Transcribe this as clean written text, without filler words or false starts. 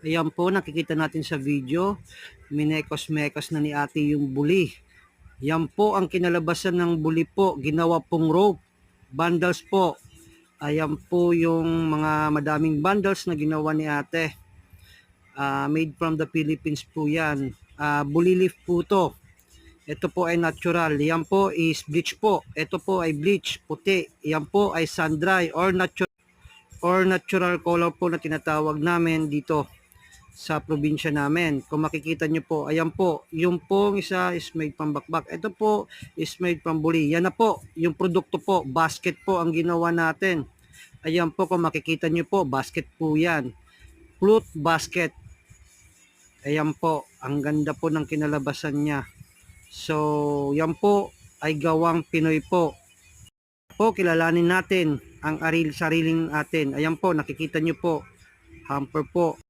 Ayan po, nakikita natin sa video, minekos-mekos na ni ate yung buli. Yan po ang kinalabasan ng buli po, ginawa pong rope, bundles po. Ayan po yung mga madaming bundles na ginawa ni ate. Made from the Philippines po yan. Buli leaf po to. Ito po ay natural. Yan po is bleach po. Ito po ay bleach, puti. Yan po ay sun dry or natural color po na tinatawag namin dito sa probinsya namin. Kung makikita nyo po, ayan po, yung pong isa is made from bakbak. Ito po is made from buli. Yan na po, yung produkto po, basket po ang ginawa natin. Ayan po, kung makikita nyo po, basket po yan. Flute basket. Ayan po, ang ganda po ng kinalabasan niya. So, yan po ay gawang Pinoy po. Po, kilalanin natin ang sariling atin. Ayan po, nakikita nyo po, hamper po.